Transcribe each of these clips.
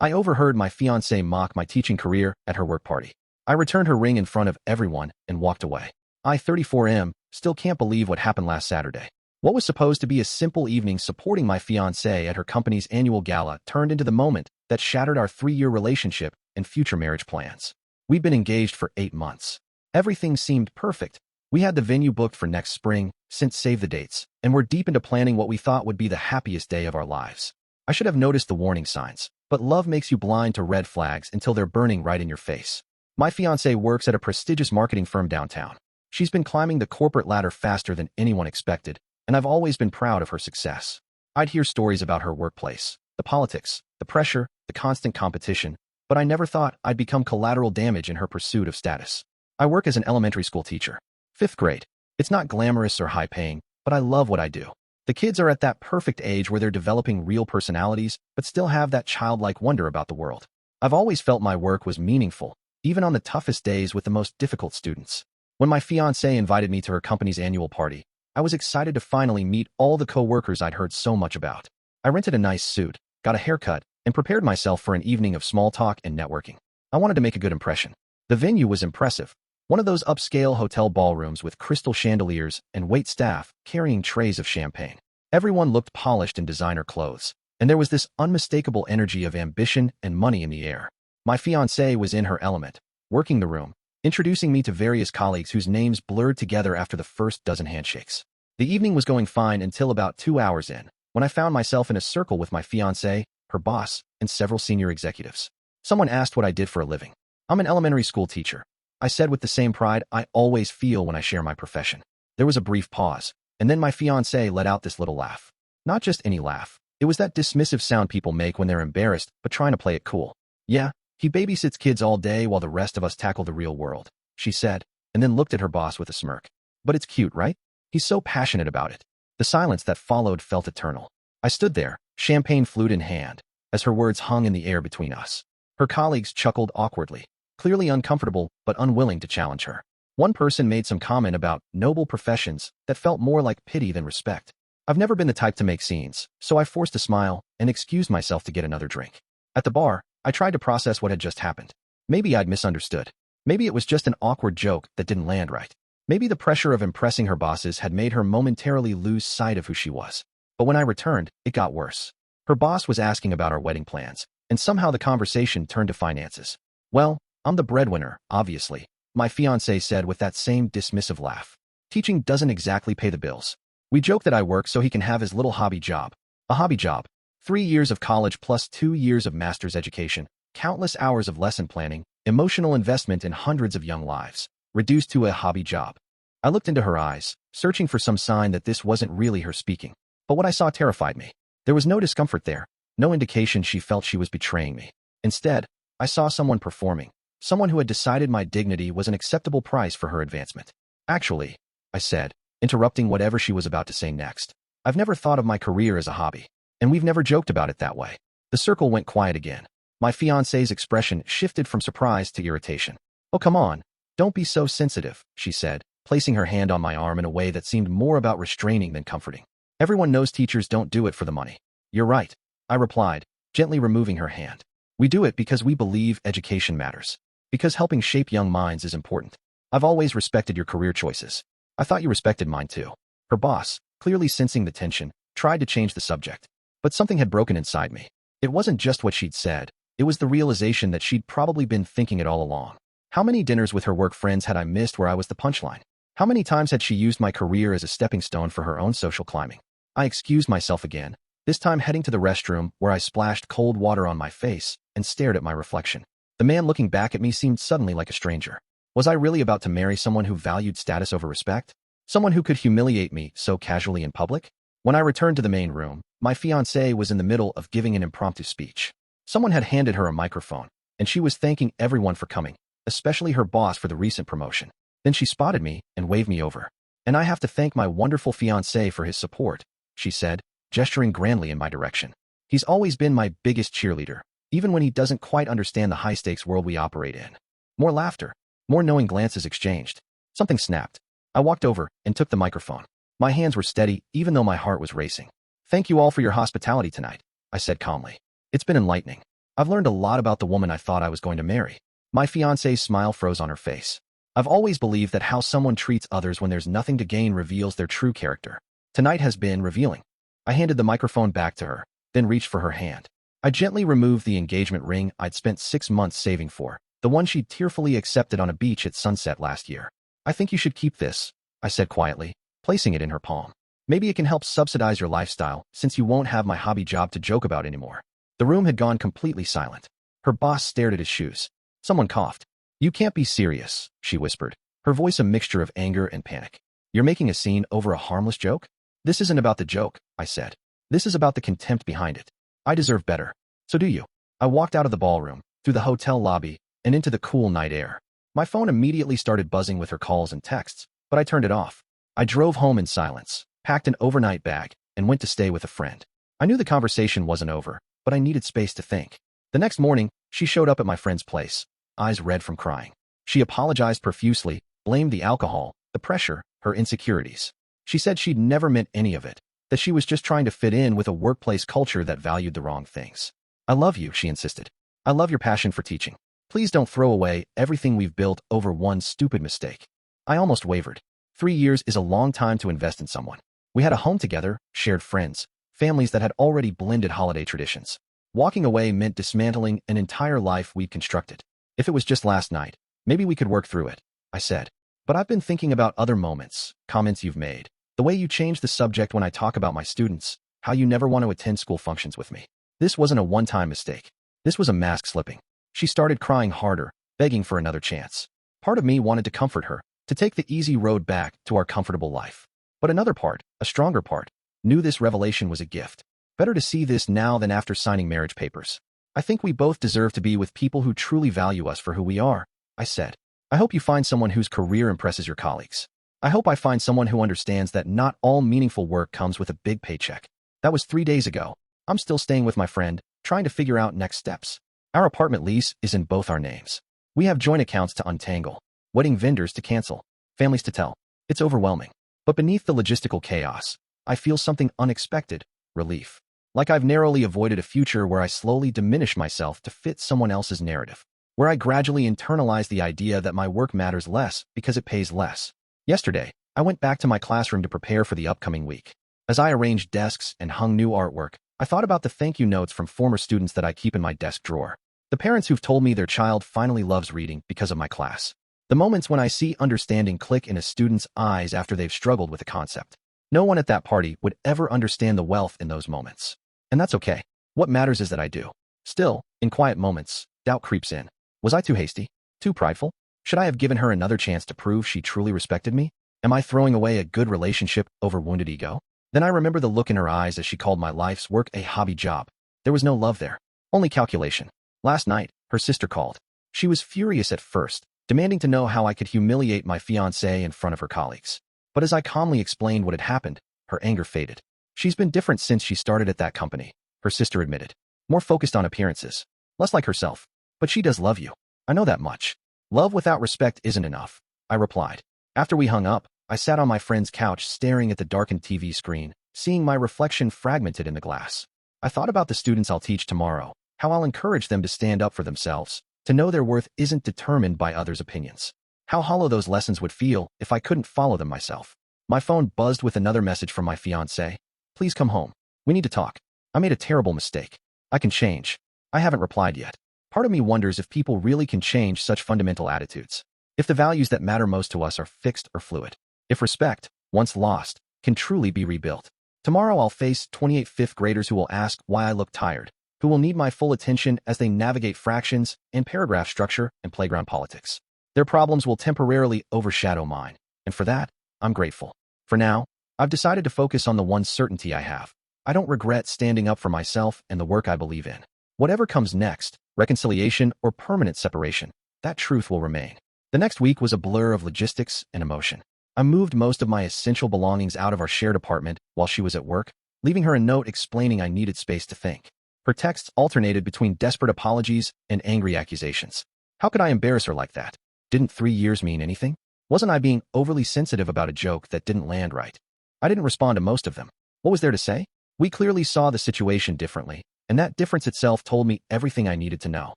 I overheard my fiancée mock my teaching career at her work party. I returned her ring in front of everyone and walked away. I, 34M, still can't believe what happened last Saturday. What was supposed to be a simple evening supporting my fiancée at her company's annual gala turned into the moment that shattered our 3-year relationship and future marriage plans. We'd been engaged for 8 months. Everything seemed perfect. We had the venue booked for next spring, since save the dates, and we're deep into planning what we thought would be the happiest day of our lives. I should have noticed the warning signs, but love makes you blind to red flags until they're burning right in your face. My fiancée works at a prestigious marketing firm downtown. She's been climbing the corporate ladder faster than anyone expected, and I've always been proud of her success. I'd hear stories about her workplace, the politics, the pressure, the constant competition, but I never thought I'd become collateral damage in her pursuit of status. I work as an elementary school teacher. 5th grade. It's not glamorous or high-paying, but I love what I do. The kids are at that perfect age where they're developing real personalities, but still have that childlike wonder about the world. I've always felt my work was meaningful, even on the toughest days with the most difficult students. When my fiancée invited me to her company's annual party, I was excited to finally meet all the co-workers I'd heard so much about. I rented a nice suit, got a haircut, and prepared myself for an evening of small talk and networking. I wanted to make a good impression. The venue was impressive. One of those upscale hotel ballrooms with crystal chandeliers and wait staff carrying trays of champagne. Everyone looked polished in designer clothes, and there was this unmistakable energy of ambition and money in the air. My fiancée was in her element, working the room, introducing me to various colleagues whose names blurred together after the first dozen handshakes. The evening was going fine until about 2 hours in, when I found myself in a circle with my fiancée, her boss, and several senior executives. Someone asked what I did for a living. I'm an elementary school teacher, I said with the same pride I always feel when I share my profession. There was a brief pause, and then my fiancée let out this little laugh. Not just any laugh. It was that dismissive sound people make when they're embarrassed but trying to play it cool. Yeah, he babysits kids all day while the rest of us tackle the real world, she said, and then looked at her boss with a smirk. But it's cute, right? He's so passionate about it. The silence that followed felt eternal. I stood there, champagne flute in hand, as her words hung in the air between us. Her colleagues chuckled awkwardly, clearly uncomfortable but unwilling to challenge her. One person made some comment about noble professions that felt more like pity than respect. I've never been the type to make scenes, so I forced a smile and excused myself to get another drink. At the bar, I tried to process what had just happened. Maybe I'd misunderstood. Maybe it was just an awkward joke that didn't land right. Maybe the pressure of impressing her bosses had made her momentarily lose sight of who she was. But when I returned, it got worse. Her boss was asking about our wedding plans, and somehow the conversation turned to finances. Well, I'm the breadwinner, obviously, my fiancée said with that same dismissive laugh. Teaching doesn't exactly pay the bills. We joke that I work so he can have his little hobby job. A hobby job. 3 years of college plus 2 years of master's education, countless hours of lesson planning, emotional investment in hundreds of young lives, reduced to a hobby job. I looked into her eyes, searching for some sign that this wasn't really her speaking. But what I saw terrified me. There was no discomfort there, no indication she felt she was betraying me. Instead, I saw someone performing. Someone who had decided my dignity was an acceptable price for her advancement. Actually, I said, interrupting whatever she was about to say next. I've never thought of my career as a hobby, and we've never joked about it that way. The circle went quiet again. My fiancée's expression shifted from surprise to irritation. Oh, come on. Don't be so sensitive, she said, placing her hand on my arm in a way that seemed more about restraining than comforting. Everyone knows teachers don't do it for the money. You're right, I replied, gently removing her hand. We do it because we believe education matters. Because helping shape young minds is important. I've always respected your career choices. I thought you respected mine too. Her boss, clearly sensing the tension, tried to change the subject. But something had broken inside me. It wasn't just what she'd said. It was the realization that she'd probably been thinking it all along. How many dinners with her work friends had I missed where I was the punchline? How many times had she used my career as a stepping stone for her own social climbing? I excused myself again, this time heading to the restroom where I splashed cold water on my face and stared at my reflection. The man looking back at me seemed suddenly like a stranger. Was I really about to marry someone who valued status over respect? Someone who could humiliate me so casually in public? When I returned to the main room, my fiancée was in the middle of giving an impromptu speech. Someone had handed her a microphone, and she was thanking everyone for coming, especially her boss for the recent promotion. Then she spotted me and waved me over. And I have to thank my wonderful fiancé for his support, she said, gesturing grandly in my direction. He's always been my biggest cheerleader, even when he doesn't quite understand the high-stakes world we operate in. More laughter, more knowing glances exchanged. Something snapped. I walked over and took the microphone. My hands were steady, even though my heart was racing. Thank you all for your hospitality tonight, I said calmly. It's been enlightening. I've learned a lot about the woman I thought I was going to marry. My fiancée's smile froze on her face. I've always believed that how someone treats others when there's nothing to gain reveals their true character. Tonight has been revealing. I handed the microphone back to her, then reached for her hand. I gently removed the engagement ring I'd spent 6 months saving for, the one she'd tearfully accepted on a beach at sunset last year. I think you should keep this, I said quietly, placing it in her palm. Maybe it can help subsidize your lifestyle, since you won't have my hobby job to joke about anymore. The room had gone completely silent. Her boss stared at his shoes. Someone coughed. You can't be serious, she whispered, her voice a mixture of anger and panic. You're making a scene over a harmless joke? This isn't about the joke, I said. This is about the contempt behind it. I deserve better. So do you. I walked out of the ballroom, through the hotel lobby, and into the cool night air. My phone immediately started buzzing with her calls and texts, but I turned it off. I drove home in silence, packed an overnight bag, and went to stay with a friend. I knew the conversation wasn't over, but I needed space to think. The next morning, she showed up at my friend's place, eyes red from crying. She apologized profusely, blamed the alcohol, the pressure, her insecurities. She said she'd never meant any of it, that she was just trying to fit in with a workplace culture that valued the wrong things. I love you, she insisted. I love your passion for teaching. Please don't throw away everything we've built over one stupid mistake. I almost wavered. 3 years is a long time to invest in someone. We had a home together, shared friends, families that had already blended holiday traditions. Walking away meant dismantling an entire life we'd constructed. If it was just last night, maybe we could work through it, I said. But I've been thinking about other moments, comments you've made, the way you change the subject when I talk about my students, how you never want to attend school functions with me. This wasn't a one-time mistake. This was a mask slipping. She started crying harder, begging for another chance. Part of me wanted to comfort her, to take the easy road back to our comfortable life. But another part, a stronger part, knew this revelation was a gift. Better to see this now than after signing marriage papers. I think we both deserve to be with people who truly value us for who we are, I said. I hope you find someone whose career impresses your colleagues. I hope I find someone who understands that not all meaningful work comes with a big paycheck. That was 3 days ago. I'm still staying with my friend, trying to figure out next steps. Our apartment lease is in both our names. We have joint accounts to untangle, wedding vendors to cancel, families to tell. It's overwhelming. But beneath the logistical chaos, I feel something unexpected, relief. Like I've narrowly avoided a future where I slowly diminish myself to fit someone else's narrative, where I gradually internalize the idea that my work matters less because it pays less. Yesterday, I went back to my classroom to prepare for the upcoming week. As I arranged desks and hung new artwork, I thought about the thank you notes from former students that I keep in my desk drawer. The parents who've told me their child finally loves reading because of my class. The moments when I see understanding click in a student's eyes after they've struggled with a concept. No one at that party would ever understand the wealth in those moments. And that's okay. What matters is that I do. Still, in quiet moments, doubt creeps in. Was I too hasty? Too prideful? Should I have given her another chance to prove she truly respected me? Am I throwing away a good relationship over wounded ego? Then I remember the look in her eyes as she called my life's work a hobby job. There was no love there, only calculation. Last night, her sister called. She was furious at first, demanding to know how I could humiliate my fiancé in front of her colleagues. But as I calmly explained what had happened, her anger faded. She's been different since she started at that company, her sister admitted. More focused on appearances, less like herself. But she does love you. I know that much. Love without respect isn't enough, I replied. After we hung up, I sat on my friend's couch staring at the darkened TV screen, seeing my reflection fragmented in the glass. I thought about the students I'll teach tomorrow, how I'll encourage them to stand up for themselves, to know their worth isn't determined by others' opinions. How hollow those lessons would feel if I couldn't follow them myself. My phone buzzed with another message from my fiancé. Please come home. We need to talk. I made a terrible mistake. I can change. I haven't replied yet. Part of me wonders if people really can change such fundamental attitudes. If the values that matter most to us are fixed or fluid. If respect, once lost, can truly be rebuilt. Tomorrow I'll face 28 fifth graders who will ask why I look tired, who will need my full attention as they navigate fractions and paragraph structure and playground politics. Their problems will temporarily overshadow mine, and for that, I'm grateful. For now, I've decided to focus on the one certainty I have. I don't regret standing up for myself and the work I believe in. Whatever comes next, reconciliation or permanent separation, that truth will remain. The next week was a blur of logistics and emotion. I moved most of my essential belongings out of our shared apartment while she was at work, leaving her a note explaining I needed space to think. Her texts alternated between desperate apologies and angry accusations. How could I embarrass her like that? Didn't 3 years mean anything? Wasn't I being overly sensitive about a joke that didn't land right? I didn't respond to most of them. What was there to say? We clearly saw the situation differently, And that difference itself told me everything I needed to know.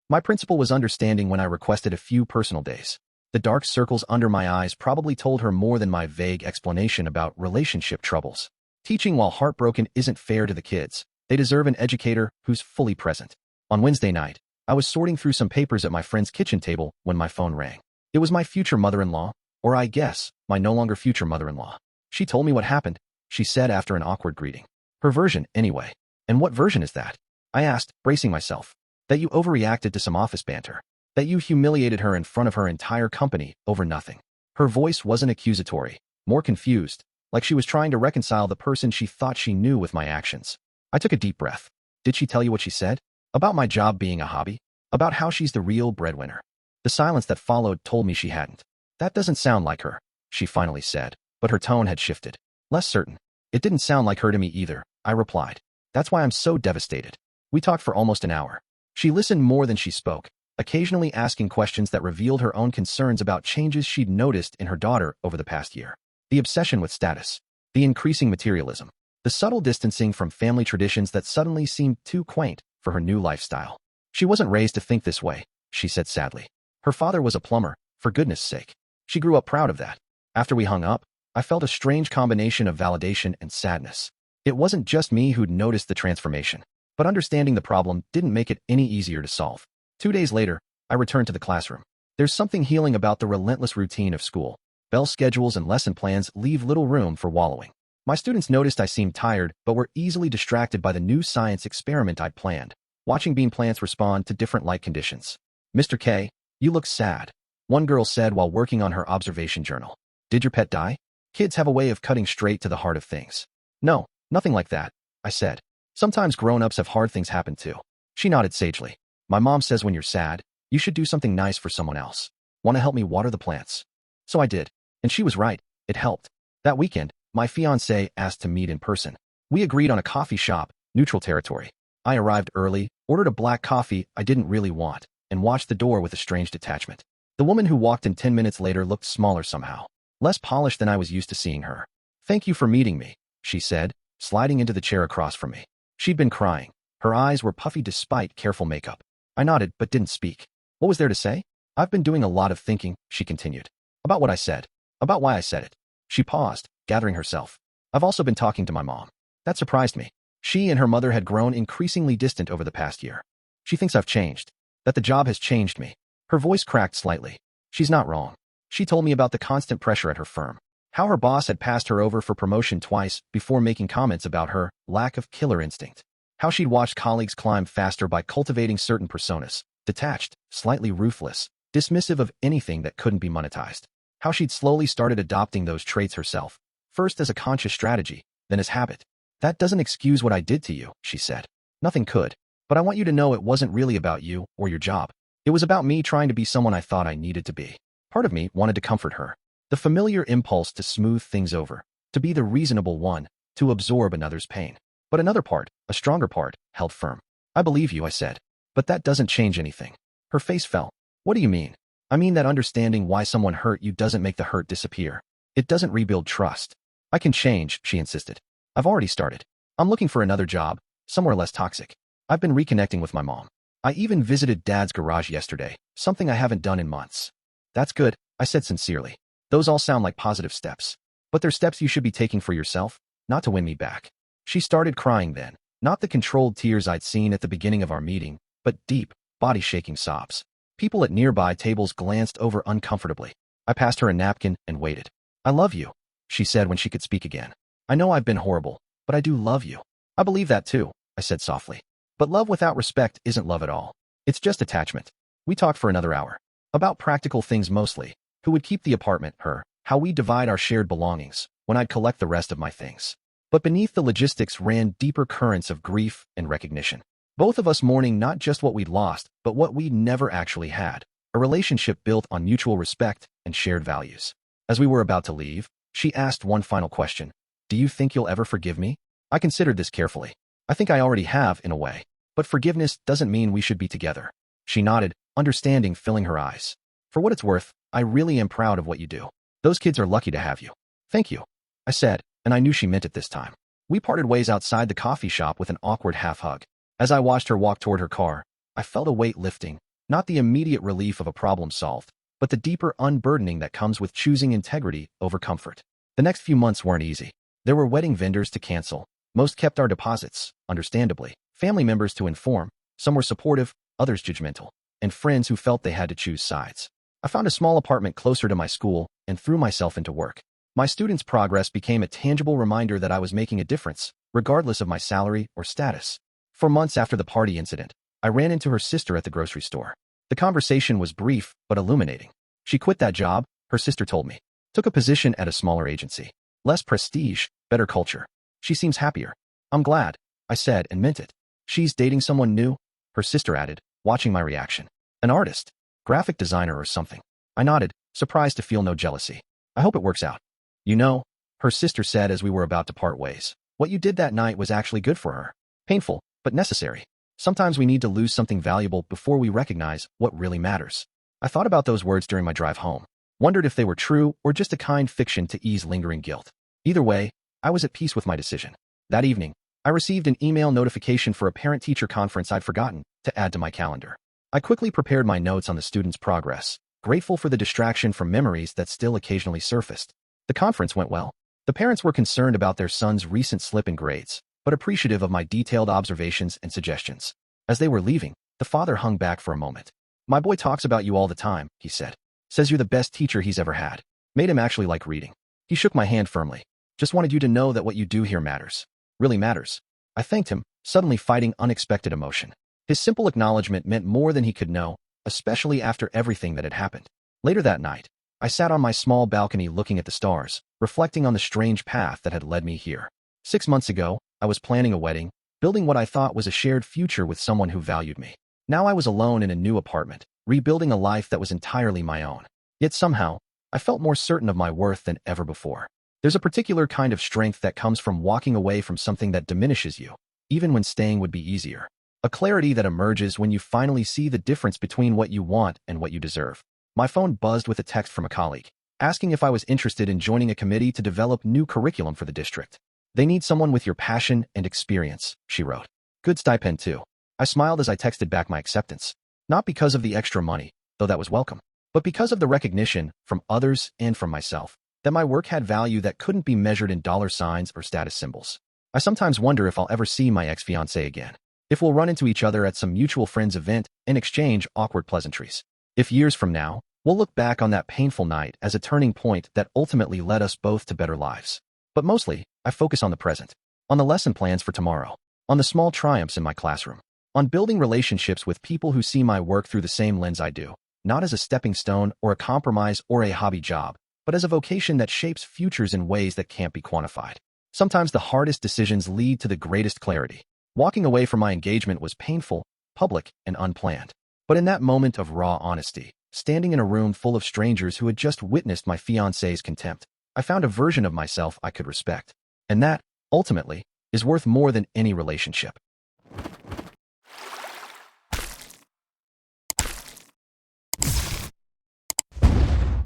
My principal was understanding when I requested a few personal days. The dark circles under my eyes probably told her more than my vague explanation about relationship troubles. Teaching while heartbroken isn't fair to the kids. They deserve an educator who's fully present. On Wednesday night, I was sorting through some papers at my friend's kitchen table when my phone rang. It was my future mother-in-law, or I guess, my no longer future mother-in-law. She told me what happened, she said after an awkward greeting. Her version, anyway. And what version is that? I asked, bracing myself. That you overreacted to some office banter. That you humiliated her in front of her entire company over nothing. Her voice wasn't accusatory, more confused, like she was trying to reconcile the person she thought she knew with my actions. I took a deep breath. Did she tell you what she said? About my job being a hobby? About how she's the real breadwinner? The silence that followed told me she hadn't. That doesn't sound like her, she finally said, but her tone had shifted. Less certain. It didn't sound like her to me either, I replied. That's why I'm so devastated. We talked for almost an hour. She listened more than she spoke, occasionally asking questions that revealed her own concerns about changes she'd noticed in her daughter over the past year. The obsession with status, the increasing materialism, the subtle distancing from family traditions that suddenly seemed too quaint for her new lifestyle. She wasn't raised to think this way, she said sadly. Her father was a plumber, for goodness sake. She grew up proud of that. After we hung up, I felt a strange combination of validation and sadness. It wasn't just me who'd noticed the transformation, but understanding the problem didn't make it any easier to solve. 2 days later, I returned to the classroom. There's something healing about the relentless routine of school. Bell schedules and lesson plans leave little room for wallowing. My students noticed I seemed tired, but were easily distracted by the new science experiment I'd planned, watching bean plants respond to different light conditions. Mr. K, you look sad, one girl said while working on her observation journal. Did your pet die? Kids have a way of cutting straight to the heart of things. No, nothing like that, I said. Sometimes grown-ups have hard things happen too. She nodded sagely. My mom says when you're sad, you should do something nice for someone else. Want to help me water the plants? So I did. And she was right. It helped. That weekend, my fiancé asked to meet in person. We agreed on a coffee shop, neutral territory. I arrived early, ordered a black coffee I didn't really want, and watched the door with a strange detachment. The woman who walked in 10 minutes later looked smaller somehow, less polished than I was used to seeing her. Thank you for meeting me, she said, sliding into the chair across from me. She'd been crying. Her eyes were puffy despite careful makeup. I nodded but didn't speak. What was there to say? I've been doing a lot of thinking, she continued. About what I said. About why I said it. She paused, gathering herself. I've also been talking to my mom. That surprised me. She and her mother had grown increasingly distant over the past year. She thinks I've changed. That the job has changed me. Her voice cracked slightly. She's not wrong. She told me about the constant pressure at her firm. How her boss had passed her over for promotion twice before making comments about her lack of killer instinct. How she'd watched colleagues climb faster by cultivating certain personas, detached, slightly ruthless, dismissive of anything that couldn't be monetized. How she'd slowly started adopting those traits herself, first as a conscious strategy, then as habit. That doesn't excuse what I did to you, she said. Nothing could. But I want you to know it wasn't really about you or your job. It was about me trying to be someone I thought I needed to be. Part of me wanted to comfort her. The familiar impulse to smooth things over, to be the reasonable one, to absorb another's pain. But another part, a stronger part, held firm. I believe you, I said. But that doesn't change anything. Her face fell. What do you mean? I mean that understanding why someone hurt you doesn't make the hurt disappear. It doesn't rebuild trust. I can change, she insisted. I've already started. I'm looking for another job, somewhere less toxic. I've been reconnecting with my mom. I even visited Dad's garage yesterday, something I haven't done in months. That's good, I said sincerely. Those all sound like positive steps. But they're steps you should be taking for yourself, not to win me back. She started crying then, not the controlled tears I'd seen at the beginning of our meeting, but deep, body-shaking sobs. People at nearby tables glanced over uncomfortably. I passed her a napkin and waited. I love you, she said when she could speak again. I know I've been horrible, but I do love you. I believe that too, I said softly. But love without respect isn't love at all. It's just attachment. We talked for another hour. About practical things mostly. Who would keep the apartment, her, how we divide our shared belongings, when I'd collect the rest of my things. But beneath the logistics ran deeper currents of grief and recognition. Both of us mourning not just what we'd lost, but what we'd never actually had. A relationship built on mutual respect and shared values. As we were about to leave, she asked one final question. Do you think you'll ever forgive me? I considered this carefully. I think I already have, in a way. But forgiveness doesn't mean we should be together. She nodded, understanding filling her eyes. For what it's worth, I really am proud of what you do. Those kids are lucky to have you. Thank you, I said, and I knew she meant it this time. We parted ways outside the coffee shop with an awkward half-hug. As I watched her walk toward her car, I felt a weight lifting, not the immediate relief of a problem solved, but the deeper unburdening that comes with choosing integrity over comfort. The next few months weren't easy. There were wedding vendors to cancel. Most kept our deposits, understandably. Family members to inform. Some were supportive, others judgmental. And friends who felt they had to choose sides. I found a small apartment closer to my school and threw myself into work. My students' progress became a tangible reminder that I was making a difference, regardless of my salary or status. For months after the party incident, I ran into her sister at the grocery store. The conversation was brief but illuminating. She quit that job, her sister told me. Took a position at a smaller agency. Less prestige, better culture. She seems happier. I'm glad, I said and meant it. She's dating someone new, her sister added, watching my reaction. An artist, graphic designer or something. I nodded, surprised to feel no jealousy. I hope it works out. You know, her sister said as we were about to part ways, what you did that night was actually good for her. Painful, but necessary. Sometimes we need to lose something valuable before we recognize what really matters. I thought about those words during my drive home. Wondered if they were true or just a kind fiction to ease lingering guilt. Either way, I was at peace with my decision. That evening, I received an email notification for a parent-teacher conference I'd forgotten to add to my calendar. I quickly prepared my notes on the students' progress, grateful for the distraction from memories that still occasionally surfaced. The conference went well. The parents were concerned about their son's recent slip in grades, but appreciative of my detailed observations and suggestions. As they were leaving, the father hung back for a moment. My boy talks about you all the time, he said. Says you're the best teacher he's ever had. Made him actually like reading. He shook my hand firmly. Just wanted you to know that what you do here matters. Really matters. I thanked him, suddenly fighting unexpected emotion. His simple acknowledgement meant more than he could know, especially after everything that had happened. Later that night, I sat on my small balcony looking at the stars, reflecting on the strange path that had led me here. 6 months ago, I was planning a wedding, building what I thought was a shared future with someone who valued me. Now I was alone in a new apartment, rebuilding a life that was entirely my own. Yet somehow, I felt more certain of my worth than ever before. There's a particular kind of strength that comes from walking away from something that diminishes you, even when staying would be easier. A clarity that emerges when you finally see the difference between what you want and what you deserve. My phone buzzed with a text from a colleague, asking if I was interested in joining a committee to develop new curriculum for the district. They need someone with your passion and experience, she wrote. Good stipend too. I smiled as I texted back my acceptance. Not because of the extra money, though that was welcome, but because of the recognition, from others and from myself, that my work had value that couldn't be measured in dollar signs or status symbols. I sometimes wonder if I'll ever see my ex-fiancée again. If we'll run into each other at some mutual friend's event and exchange awkward pleasantries. If years from now, we'll look back on that painful night as a turning point that ultimately led us both to better lives. But mostly, I focus on the present, on the lesson plans for tomorrow, on the small triumphs in my classroom, on building relationships with people who see my work through the same lens I do, not as a stepping stone or a compromise or a hobby job, but as a vocation that shapes futures in ways that can't be quantified. Sometimes the hardest decisions lead to the greatest clarity. Walking away from my engagement was painful, public, and unplanned. But in that moment of raw honesty, standing in a room full of strangers who had just witnessed my fiancé's contempt, I found a version of myself I could respect. And that, ultimately, is worth more than any relationship.